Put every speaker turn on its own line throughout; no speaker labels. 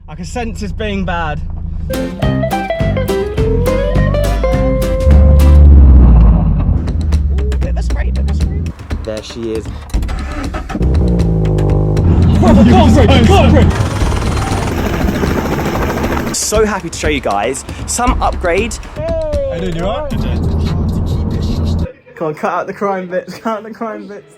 I can sense it's being bad. Ooh, bit of a spray, bit of a spray. There she is. So happy to show you guys some upgrade.
Hey. How you doing, you alright?
Come on, cut out the crime bits, cut out the crime bits.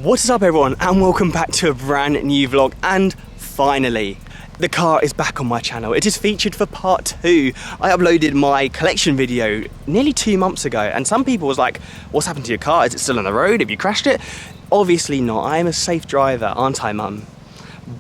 What is up everyone, and welcome back to a brand new vlog. And finally, the car is back on my channel. It is featured for part 2. I uploaded my collection video nearly 2 months ago, and some people was like, what's happened to your car? Is it still on the road? Have you crashed it? Obviously not. I am a safe driver, aren't I, mum?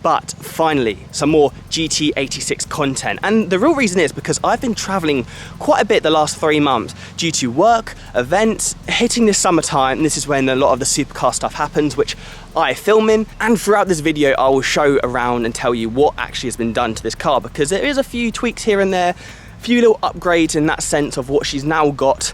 But finally, some more GT86 content. And the real reason is because I've been traveling quite a bit the last 3 months due to work, events, hitting this summertime. This is when a lot of the supercar stuff happens, which I film in. And throughout this video, I will show around and tell you what actually has been done to this car, because there is a few tweaks here and there, a few little upgrades in that sense of what she's now got.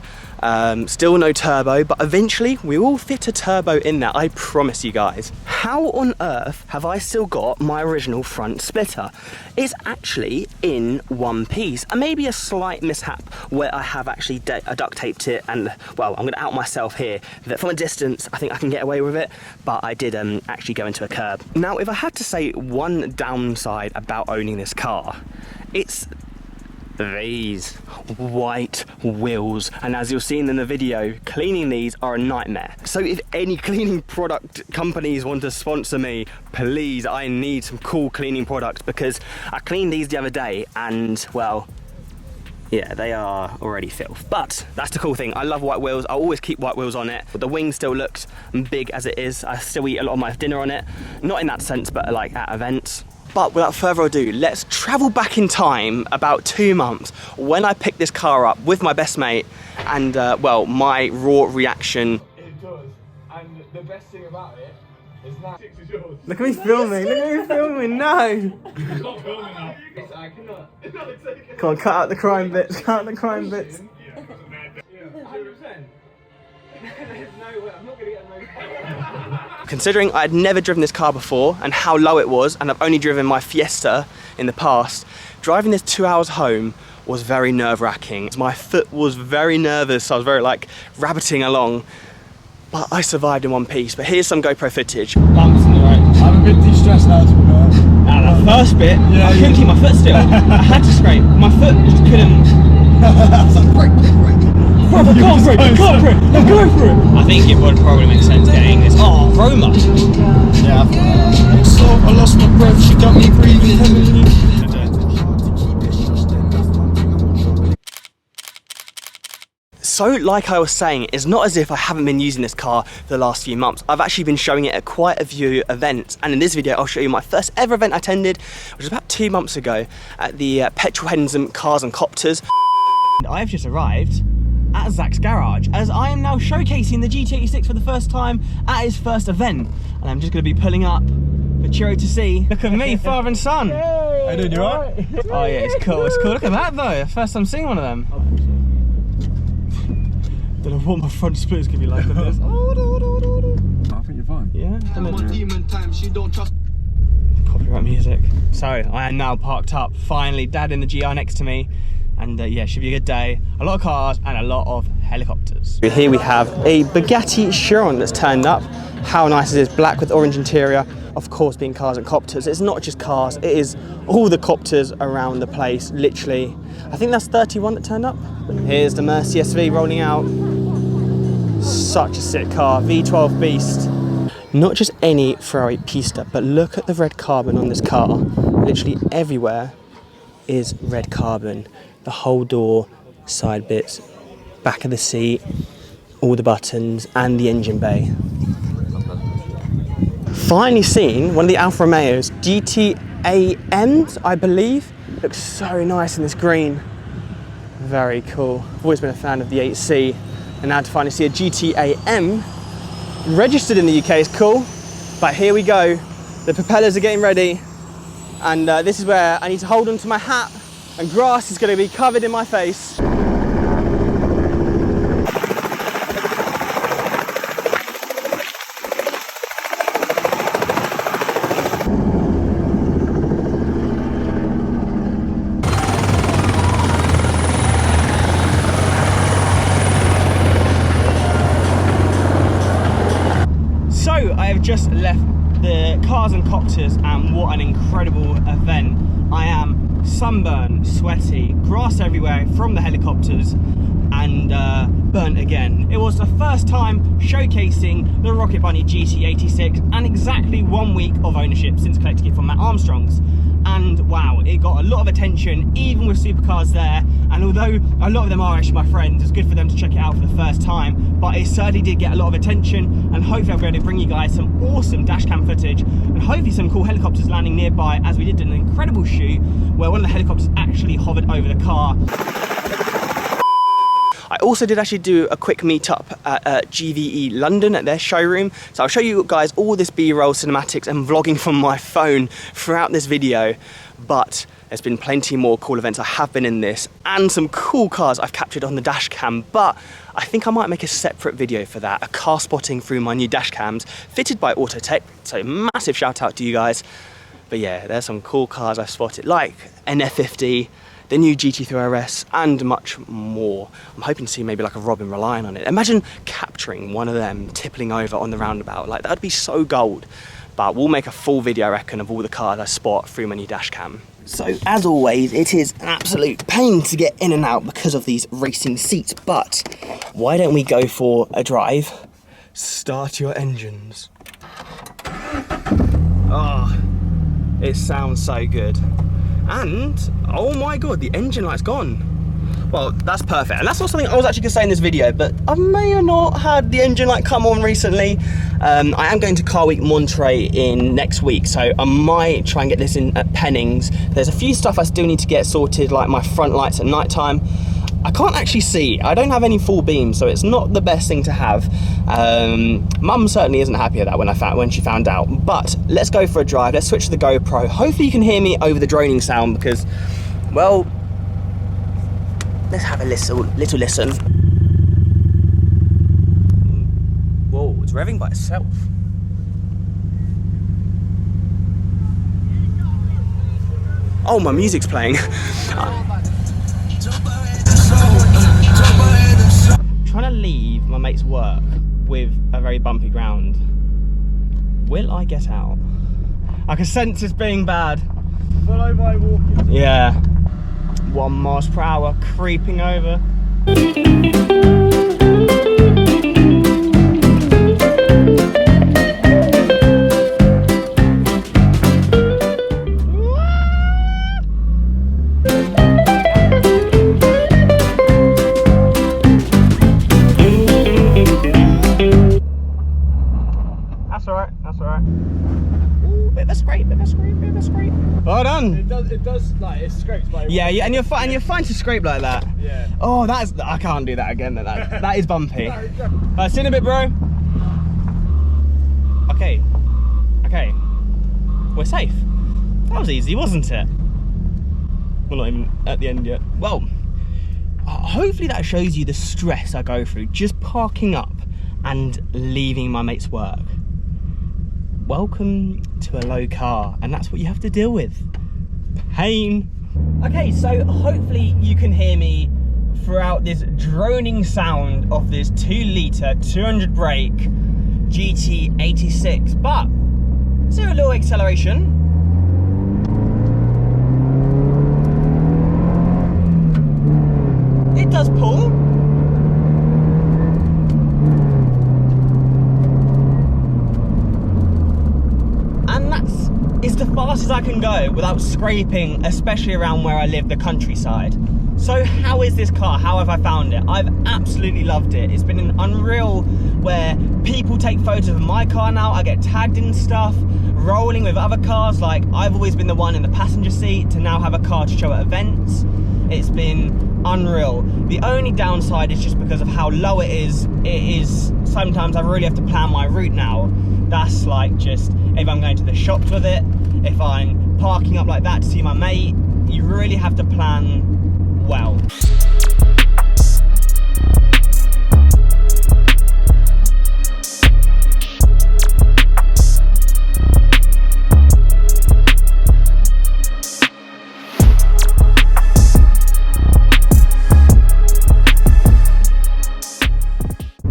Still no turbo, but eventually we will fit a turbo in there, I promise you guys. How on earth have I still got my original front splitter? It's actually in one piece, and maybe a slight mishap where I have actually duct taped it, and well, I'm gonna out myself here, that from a distance I think I can get away with it, but I did actually go into a curb. Now, if I had to say one downside about owning this car, it's these white wheels, and as you'll see in the video, cleaning these are a nightmare. So if any cleaning product companies want to sponsor me, please, I need some cool cleaning products, because I cleaned these the other day and well, yeah, they are already filth. But that's the cool thing, I love white wheels. I always keep white wheels on it, but the wing still looks big as it is. I still eat a lot of my dinner on it, not in that sense, but like at events. But without further ado, let's travel back in time about 2 months when I picked this car up with my best mate, and well, my raw reaction.
It does, and the best thing about it is that 6 is yours.
Look at me filming, look at me filming, no!
It's not filming now. I cannot.
Come on, cut out the crime bits, cut out the crime bits.
Yeah, 100%. There's no way, I'm not gonna get no.
Considering I'd never driven this car before and how low it was, and I've only driven my Fiesta in the past, driving this 2 hours home was very nerve-wracking. My foot was very nervous, so I was very like rabbiting along, but I survived in one piece. But here's some GoPro footage. Bumps in the road.
I'm a bit de-stressed now, to be honest.
Now the first bit, yeah, I couldn't keep my foot still. I had to scrape. My foot just couldn't.
Break.
I can't break, I can't break, I'm going for it. I think it would probably make sense getting this. Oh, Roma.
Yeah. So I lost my breath, she got me breathing heavily.
So like I was saying, it's not as if I haven't been using this car for the last few months. I've actually been showing it at quite a few events, and in this video I'll show you my first ever event I attended, which was about 2 months ago at the Petrol Hensum Cars and Copters. I've just arrived at Zach's garage, as I am now showcasing the GT86 for the first time at his first event, and I'm just going to be pulling up for Chiro to see. Look at me, father and son.
Hey, how you doing, you alright?
Oh yeah, it's cool, it's cool. Look at that though, first time seeing one of them. Don't know what my front split is going to be like on this.
I think you're fine.
Yeah?
Demon time, she don't trust.
Copyright music. So, I am now parked up. Finally, Dad in the GR next to me. And yeah, should be a good day. A lot of cars and a lot of helicopters. Here we have a Bugatti Chiron that's turned up. How nice it is, black with orange interior. Of course, being cars and copters, it's not just cars, it is all the copters around the place, literally. I think that's 31 that turned up. Here's the Mercy SV rolling out. Such a sick car, V12 beast. Not just any Ferrari Pista, but look at the red carbon on this car. Literally everywhere is red carbon. The whole door, side bits, back of the seat, all the buttons, and the engine bay. Finally seen one of the Alfa Romeos, GT86, I believe. Looks so nice in this green. Very cool. I've always been a fan of the 8C, and now to finally see a GT86 registered in the UK is cool. But here we go. The propellers are getting ready, and this is where I need to hold onto my hat, and grass is going to be covered in my face. So I have just left the Cars and Copters, and what an incredible event. I am sunburned, sweaty, grass everywhere from the helicopters, and burnt again. It was the first time showcasing the Rocket Bunny GT86 and exactly 1 week of ownership since collecting it from Mat Armstrong's. And wow, it got a lot of attention, even with supercars there. And although a lot of them are actually my friends, it's good for them to check it out for the first time, but it certainly did get a lot of attention, and hopefully I'll be able to bring you guys some awesome dashcam footage and hopefully some cool helicopters landing nearby, as we did an incredible shoot where one of the helicopters actually hovered over the car. I also did actually do a quick meetup at Gve London at their showroom. So I'll show you guys all this B-roll cinematics and vlogging from my phone throughout this video. But there's been plenty more cool events I have been in this, and some cool cars I've captured on the dash cam. But I think I might make a separate video for that, a car spotting through my new dash cams fitted by Autotech. So massive shout out to you guys. But yeah, there's some cool cars I've spotted, like an F50, the new GT3 RS, and much more. I'm hoping to see maybe like a Robin relying on it. Imagine capturing one of them tippling over on the roundabout. Like, that'd be so gold. But we'll make a full video, I reckon, of all the cars I spot through my new dash cam. So as always, it is an absolute pain to get in and out because of these racing seats, but why don't we go for a drive? Start your engines. Oh, it sounds so good. And, oh my god, the engine light's gone. Well, that's perfect. And that's not something I was actually going to say in this video, but I may have not had the engine light come on recently. I am going to Car Week Monterey in next week, so I might try and get this in at Pennings. There's a few stuff I still need to get sorted, like my front lights at night time. I can't actually see. I don't have any full beams, so it's not the best thing to have. Mum certainly isn't happy at that when she found out. But let's go for a drive. Let's switch to the GoPro. Hopefully you can hear me over the droning sound because, well, let's have a little listen. Whoa, it's revving by itself. Oh, my music's playing. Trying to leave my mate's work with a very bumpy ground. Will I get out? I can sense it's being bad.
Follow my walking.
Yeah. 1 miles per hour creeping over. That's alright. Ooh, bit of a scrape. Well done.
It does like, it scrapes by.
Yeah, and you're fine to scrape like that.
Yeah.
Oh, I can't do that again. That is bumpy. See you in a bit, bro. Okay. We're safe. That was easy, wasn't it? We're not even at the end yet. Well, hopefully that shows you the stress I go through just parking up and leaving my mate's work. Welcome to a low car, and that's what you have to deal with. Pain. Okay, so hopefully you can hear me throughout this droning sound of this 2-litre 200 brake GT86, but let's do a little acceleration. It does pull. It's the fastest I can go without scraping, especially around where I live, the countryside. So how is this car? How have I found it? I've absolutely loved it. It's been an unreal where people take photos of my car now. I get tagged in stuff, rolling with other cars. Like, I've always been the one in the passenger seat to now have a car to show at events. It's been unreal. The only downside is just because of how low it is sometimes I really have to plan my route now. That's like just if I'm going to the shops with it, if I'm parking up like that to see my mate. You really have to plan well.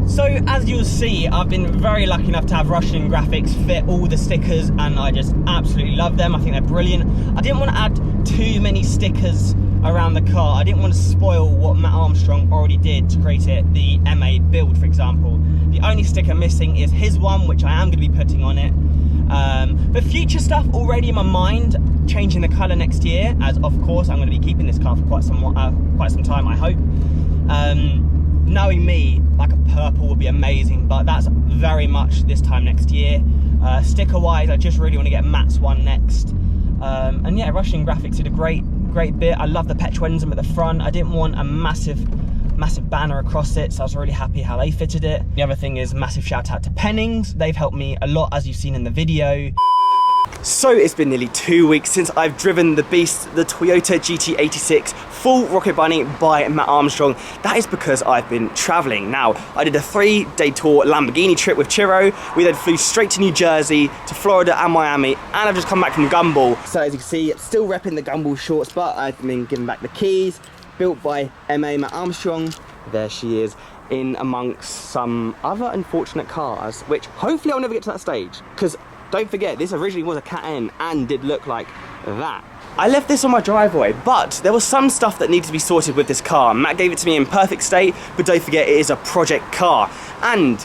So as you'll see, I've been very lucky enough to have Russian graphics fit all the stickers, and I just absolutely love them. I think they're brilliant. I didn't want to add too many stickers around the car. I didn't want to spoil what Mat Armstrong already did to create it, the MA build, for example. The only sticker missing is his one, which I am going to be putting on it. But future stuff already in my mind, changing the colour next year, as of course I'm going to be keeping this car for quite some time, I hope. Knowing me, like a purple would be amazing, but that's very much this time next year. Sticker wise, I just really want to get Matt's one next. And yeah, Russian graphics did a great bit. I love the petrol engine at the front. I didn't want a massive banner across it, so I was really happy how they fitted it. The other thing is massive shout out to Pennings. They've helped me a lot, as you've seen in the video. So it's been nearly 2 weeks since I've driven the beast, the Toyota GT86 full Rocket Bunny by Mat Armstrong. That is because I've been traveling. Now, I did a 3-day tour Lamborghini trip with Chiro. We then flew straight to New Jersey, to Florida and Miami, and I've just come back from Gumball. So as you can see, still repping the Gumball shorts, but I've been given back the keys, built by Mat Armstrong. There she is, in amongst some other unfortunate cars, which hopefully I'll never get to that stage, because don't forget, this originally was a Cat N and did look like that. I left this on my driveway, but there was some stuff that needed to be sorted with this car. Matt gave it to me in perfect state, but don't forget it is a project car. And,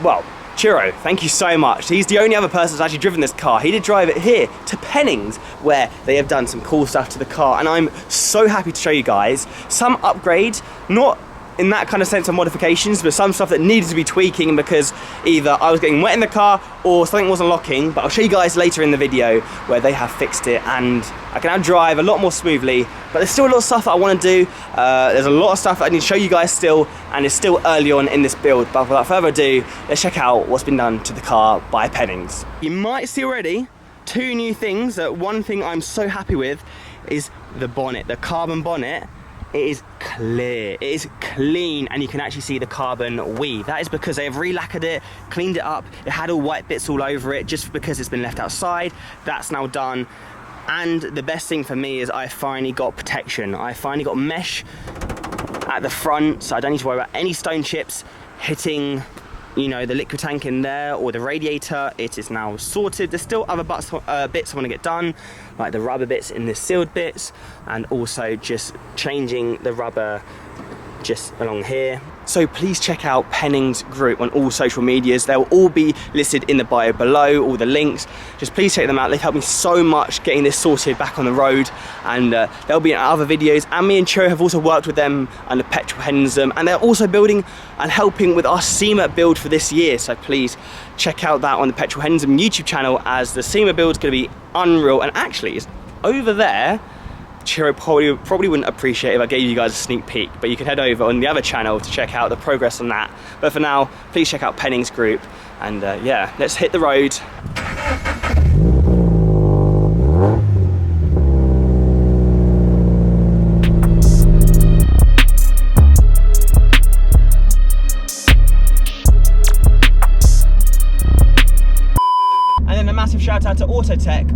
well, Chiro, thank you so much. He's the only other person that's actually driven this car. He did drive it here to Pennings, where they have done some cool stuff to the car, and I'm so happy to show you guys some upgrades, not in that kind of sense of modifications, but some stuff that needed to be tweaking because either I was getting wet in the car or something wasn't locking. But I'll show you guys later in the video where they have fixed it, and I can now drive a lot more smoothly. But there's still a lot of stuff that I want to do. There's a lot of stuff that I need to show you guys still, and it's still early on in this build. But without further ado, let's check out what's been done to the car by Pennings. You might see already 2 new things. One thing I'm so happy with is the bonnet, the carbon bonnet. It is clear, it is clean, and you can actually see the carbon weave. That is because they have re-lacquered it, cleaned it up. It had all white bits all over it just because it's been left outside. That's now done. And the best thing for me is I finally got protection. I finally got mesh at the front, so I don't need to worry about any stone chips hitting, you know, the liquid tank in there or the radiator. It is now sorted. There's still other bits I want to get done, like the rubber bits in the sealed bits, and also just changing the rubber just along here. So please check out Pennings Group on all social medias. They'll all be listed in the bio below, all the links. Just please check them out. They've helped me so much getting this sorted back on the road, and they'll be in other videos. And me and Cho have also worked with them under Petrol Hensum, and they're also building and helping with our SEMA build for this year. So please check out that on the Petrol Hensum YouTube channel, as the SEMA build is going to be unreal. And actually, it's over there. Chiro probably wouldn't appreciate if I gave you guys a sneak peek, but you can head over on the other channel to check out the progress on that. But for now, please check out Pennings Group, and yeah, let's hit the road. And then a massive shout out to Autotech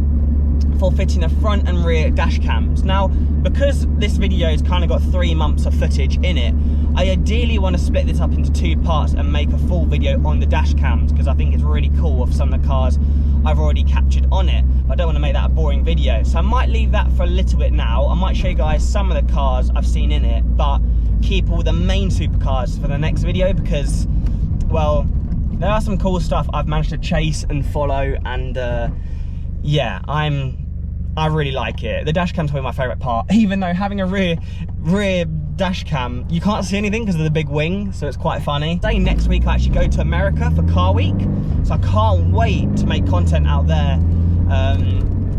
for fitting the front and rear dash cams. Now, because this video has kind of got 3 months of footage in it, I ideally want to split this up into 2 parts and make a full video on the dash cams, because I think it's really cool of some of the cars I've already captured on it. I don't want to make that a boring video, so I might leave that for a little bit now. I might show you guys some of the cars I've seen in it, but keep all the main supercars for the next video, because, well, there are some cool stuff I've managed to chase and follow, and yeah, I really like it. The dash cam's probably my favourite part, even though having a rear dash cam, you can't see anything because of the big wing, so it's quite funny. Say next week I actually go to America for Car Week, so I can't wait to make content out there.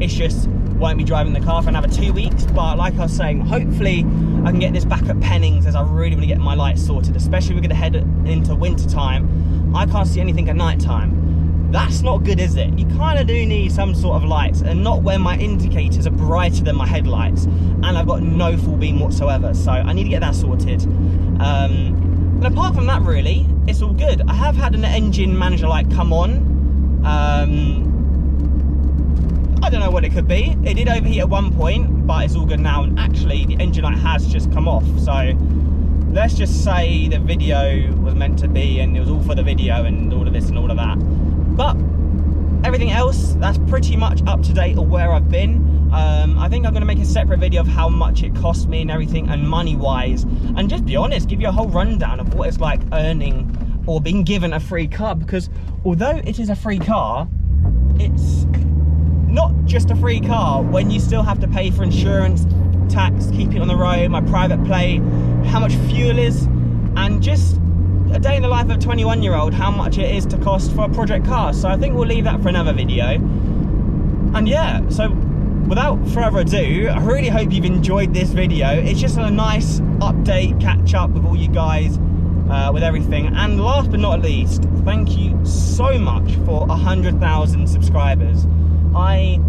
It's just won't be driving the car for another 2 weeks, but like I was saying, hopefully I can get this back at Pennings, as I really want to get my lights sorted, especially we're going to head into winter time. I can't see anything at night time. That's not good, is it? You kind of do need some sort of lights, and not when my indicators are brighter than my headlights and I've got no full beam whatsoever. So I need to get that sorted. But apart from that, really, it's all good. I have had an engine manager light come on. I don't know what it could be. It did overheat at one point, but it's all good now. And actually, the engine light has just come off. So let's just say the video was meant to be, and it was all for the video and all of this and all of that. But everything else, that's pretty much up to date of where I've been. I think I'm going to make a separate video of how much it cost me and everything, and money wise, and just be honest, give you a whole rundown of what it's like earning or being given a free car. Because although it is a free car, it's not just a free car when you still have to pay for insurance, tax, keep it on the road, my private plate, how much fuel is, and just a day in the life of a 21-year-old, how much it is to cost for a project car. So I think we'll leave that for another video. And yeah, so without further ado, I really hope you've enjoyed this video. It's just a nice update, catch up with all you guys, with everything. And last but not least, thank you so much for 100,000 subscribers. I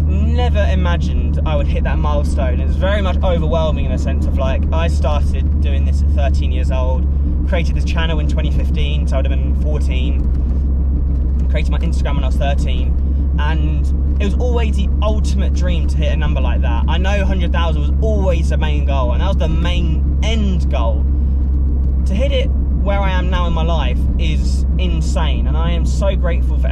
never imagined I would hit that milestone. It's very much overwhelming in a sense of, like, I started doing this at 13 years old, created this channel in 2015, so I would have been 14, created my Instagram when I was 13, and it was always the ultimate dream to hit a number like that. I know 100,000 was always the main goal, and that was the main end goal. To hit it where I am now in my life is insane, and I am so grateful for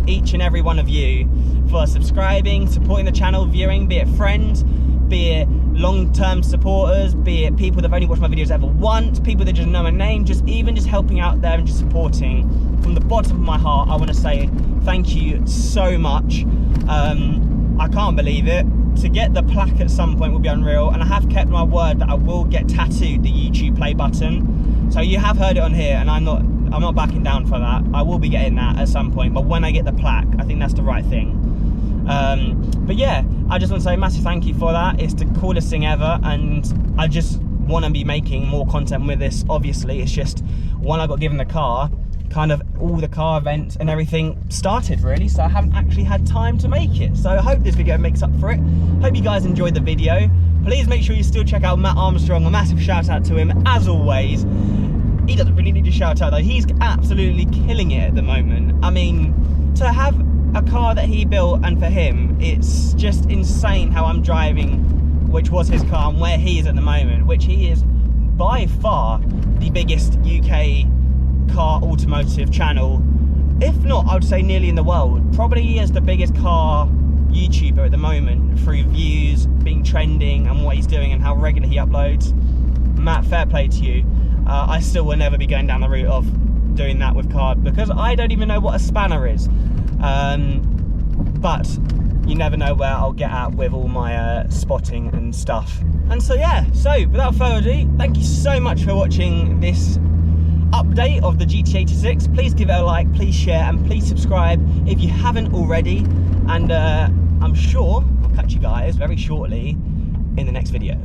each and every one of you for subscribing, supporting the channel, viewing, be it friends, be it long-term supporters, be it people that have only watched my videos ever once, people that just know my name, just helping out there and just supporting. From the bottom of my heart, I want to say thank you so much. I can't believe it. To get the plaque at some point will be unreal, and I have kept my word that I will get tattooed the YouTube play button. So you have heard it on here, and I'm not backing down for that. I will be getting that at some point, but when I get the plaque, I think that's the right thing. But yeah, I just want to say a massive thank you for that. It's the coolest thing ever, and I just want to be making more content with this. Obviously, it's just when I got given the car, kind of all the car events and everything started, really, so I haven't actually had time to make it. So I hope this video makes up for it. Hope you guys enjoyed the video. Please make sure you still check out Mat Armstrong. A massive shout out to him, as always. He doesn't really need a shout out though. He's absolutely killing it at the moment. I mean, to have a car that he built, and for him, it's just insane how I'm driving, which was his car, and where he is at the moment, which he is by far the biggest UK car automotive channel, if not, I would say nearly in the world. Probably he is the biggest car YouTuber at the moment through views, being trending, and what he's doing and how regular he uploads. Matt, fair play to you. I still will never be going down the route of doing that with cars, because I don't even know what a spanner is. But you never know where I'll get at with all my spotting and stuff. And so yeah, so without further ado, thank you so much for watching this update of the GT86. Please give it a like, please share, and please subscribe if you haven't already. And I'm sure I'll catch you guys very shortly in the next video.